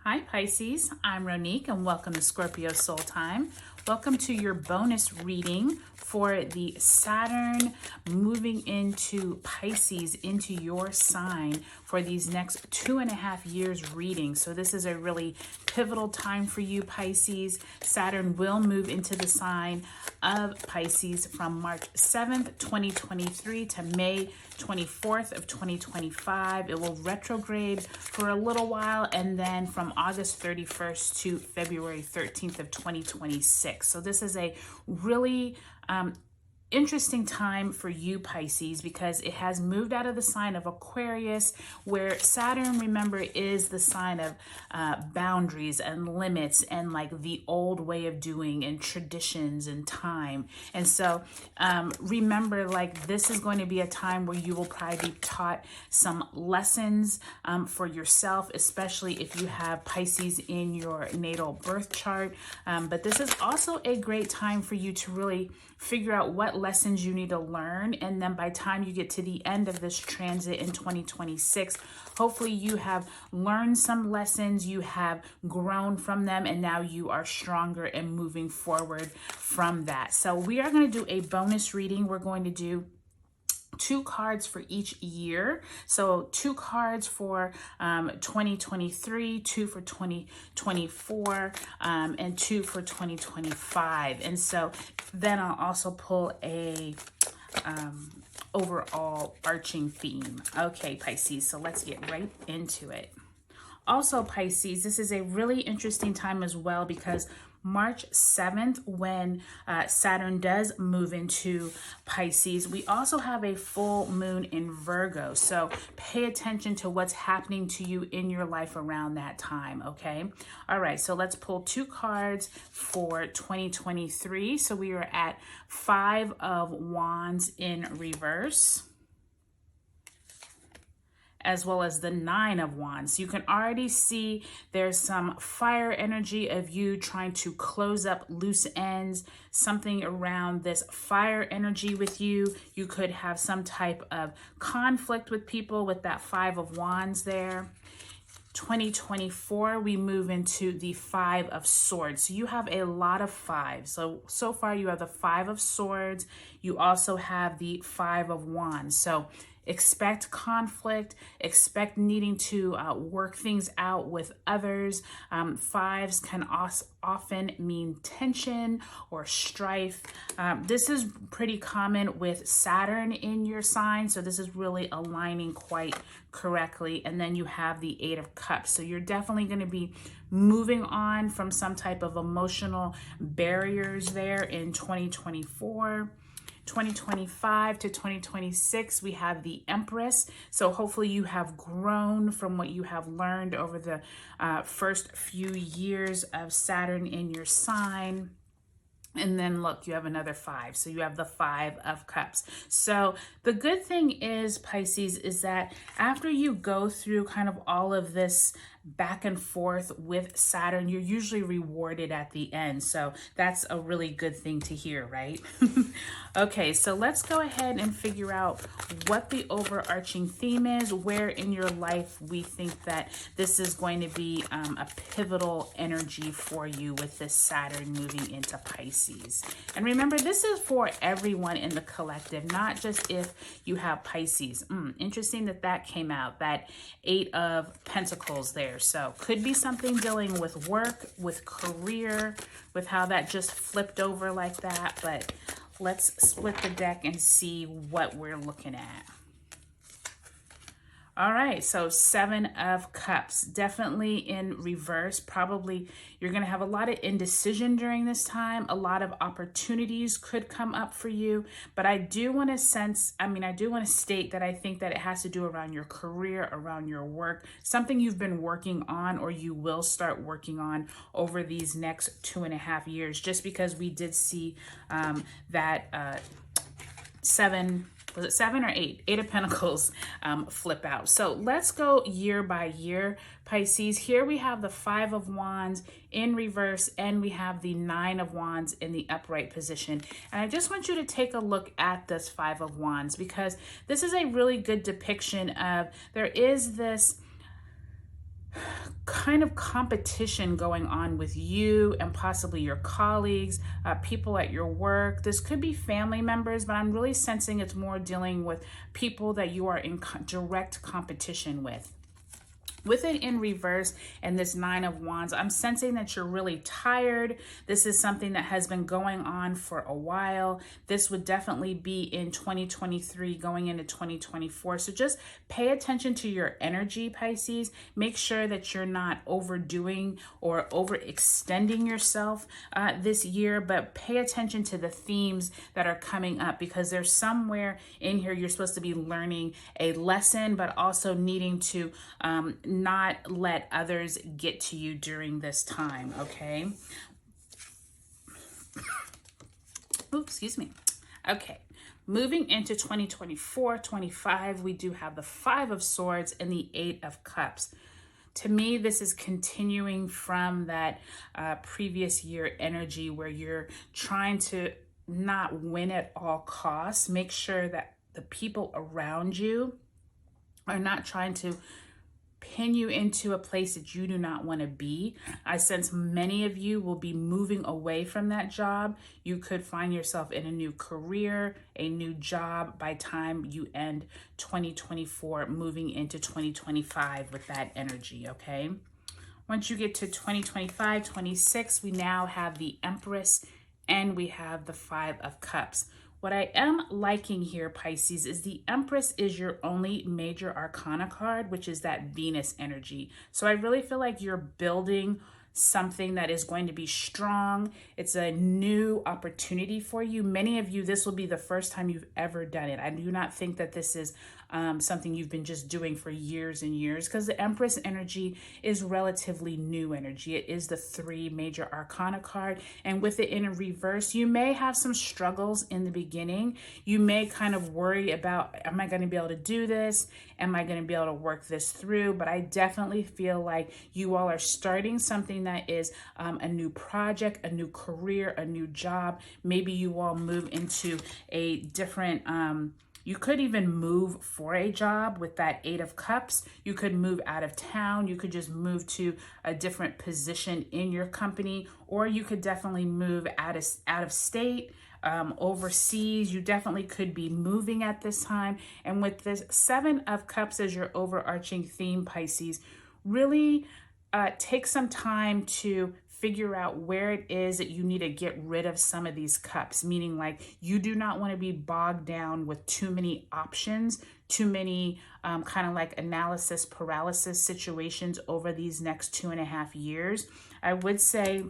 Hi Pisces, I'm Ronique and welcome to Scorpio Soul Time. Welcome to your bonus reading for the Saturn moving into Pisces, into your sign for these next 2.5 years reading. So this is a really pivotal time for you, Pisces. Saturn will move into the sign of Pisces from March 7th, 2023 to May 24th of 2025. It will retrograde for a little while and then from August 31st to February 13th of 2026. So this is a really interesting time for you, Pisces, because it has moved out of the sign of Aquarius, where Saturn, remember, is the sign of boundaries and limits and like the old way of doing and traditions and time. And so remember, like, this is going to be a time where you will probably be taught some lessons for yourself, especially if you have Pisces in your natal birth chart. But this is also a great time for you to really figure out what lessons you need to learn, and then by the time you get to the end of this transit in 2026, hopefully you have learned some lessons, you have grown from them, and now you are stronger and moving forward from that. So we are going to do a bonus reading. We're going to do 2 cards for each year. So 2 cards for 2023, 2 for 2024, and 2 for 2025. And so then I'll also pull a overall arching theme. Okay, Pisces, so let's get right into it. Also, Pisces, this is a really interesting time as well because March 7th, when Saturn does move into Pisces, we also have a full moon in Virgo. So pay attention to what's happening to you in your life around that time, okay? All right, so let's pull 2 cards for 2023. So we are at 5 of Wands in reverse, as well as the 9 of Wands. You can already see there's some fire energy of you trying to close up loose ends, something around this fire energy with you. You could have some type of conflict with people with that 5 of Wands there. 2024, we move into the 5 of Swords. So you have a lot of 5s. So far you have the 5 of Swords. You also have the 5 of Wands. So expect conflict, expect needing to work things out with others. 5s can often mean tension or strife. This is pretty common with Saturn in your sign, so this is really aligning quite correctly. And then you have the 8 of Cups. So you're definitely going to be moving on from some type of emotional barriers there in 2024. 2025 to 2026, we have the Empress. So hopefully you have grown from what you have learned over the first few years of Saturn in your sign. And then look, you have another 5. So you have the 5 of Cups. So the good thing is, Pisces, is that after you go through kind of all of this back and forth with Saturn, you're usually rewarded at the end. So that's a really good thing to hear, right? Okay, so let's go ahead and figure out what the overarching theme is, where in your life we think that this is going to be a pivotal energy for you with this Saturn moving into Pisces. And remember, this is for everyone in the collective, not just if you have Pisces. Interesting that that came out, that 8 of Pentacles there. So could be something dealing with work, with career, with how that just flipped over like that. But let's split the deck and see what we're looking at. All right, so 7 of Cups, definitely in reverse. Probably you're going to have a lot of indecision during this time. A lot of opportunities could come up for you. But I do want to state that I think that it has to do around your career, around your work, something you've been working on or you will start working on over these next 2.5 years, just because we did see that 7... was it 7 or 8? 8 of Pentacles flip out. So let's go year by year, Pisces. Here we have the 5 of Wands in reverse, and we have the 9 of Wands in the upright position. And I just want you to take a look at this 5 of Wands, because this is a really good depiction of, there is this kind of competition going on with you and possibly your colleagues, people at your work. This could be family members, but I'm really sensing it's more dealing with people that you are in direct competition with. With it in reverse and this Nine of Wands, I'm sensing that you're really tired. This is something that has been going on for a while. This would definitely be in 2023 going into 2024. So just pay attention to your energy, Pisces. Make sure that you're not overdoing or overextending yourself this year, but pay attention to the themes that are coming up, because there's somewhere in here you're supposed to be learning a lesson, but also needing to not let others get to you during this time, okay? Oops, excuse me. Okay, moving into 2024-25, we do have the Five of Swords and the Eight of Cups. To me, this is continuing from that previous year energy where you're trying to not win at all costs. Make sure that the people around you are not trying to pin you into a place that you do not want to be. I sense many of you will be moving away from that job. You could find yourself in a new career, a new job by time you end 2024, moving into 2025 with that energy, okay? Once you get to 2025, 26, we now have the Empress and we have the Five of Cups. What I am liking here, Pisces, is the Empress is your only major arcana card, which is that Venus energy. So I really feel like you're building something that is going to be strong. It's a new opportunity for you. Many of you, this will be the first time you've ever done it. I do not think that this is something you've been just doing for years and years, because the Empress energy is relatively new energy. It is the three major arcana card, and with it in a reverse, you may have some struggles in the beginning. You may kind of worry about, am I going to be able to do this? Am I going to be able to work this through? But I definitely feel like you all are starting something that is a new project, a new career, a new job. Maybe you all move into a different you could even move for a job with that Eight of Cups. You could move out of town. You could just move to a different position in your company, or you could definitely move out of state, overseas. You definitely could be moving at this time. And with this Seven of Cups as your overarching theme, Pisces, really take some time to figure out where it is that you need to get rid of some of these cups, meaning like you do not want to be bogged down with too many options, too many kind of like analysis paralysis situations over these next 2.5 years. I would say,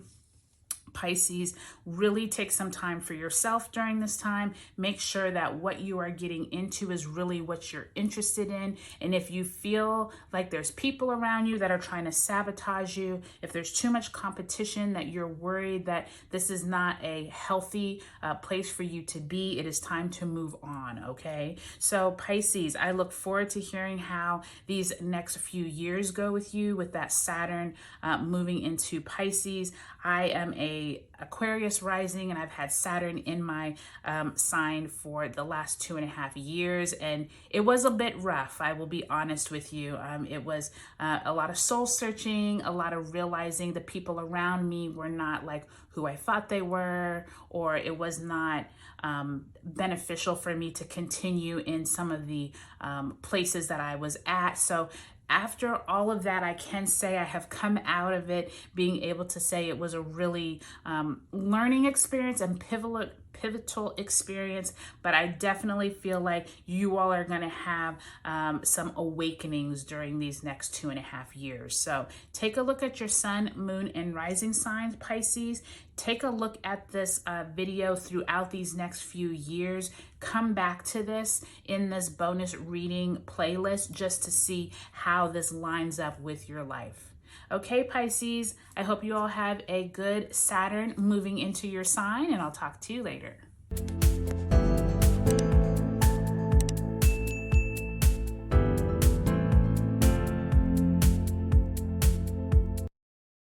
Pisces, really take some time for yourself during this time. Make sure that what you are getting into is really what you're interested in. And if you feel like there's people around you that are trying to sabotage you, if there's too much competition that you're worried that this is not a healthy place for you to be, it is time to move on, okay? So Pisces, I look forward to hearing how these next few years go with you with that Saturn moving into Pisces. I am a Aquarius rising, and I've had Saturn in my sign for the last 2.5 years, and it was a bit rough. I will be honest with you. It was a lot of soul searching, a lot of realizing the people around me were not like who I thought they were, or it was not beneficial for me to continue in some of the places that I was at. So after all of that, I can say I have come out of it being able to say it was a really learning experience and pivotal experience, but I definitely feel like you all are going to have some awakenings during these next 2.5 years. So take a look at your sun, moon, and rising signs, Pisces. Take a look at this video throughout these next few years. Come back to this in this bonus reading playlist just to see how this lines up with your life. Okay, Pisces, I hope you all have a good Saturn moving into your sign, and I'll talk to you later.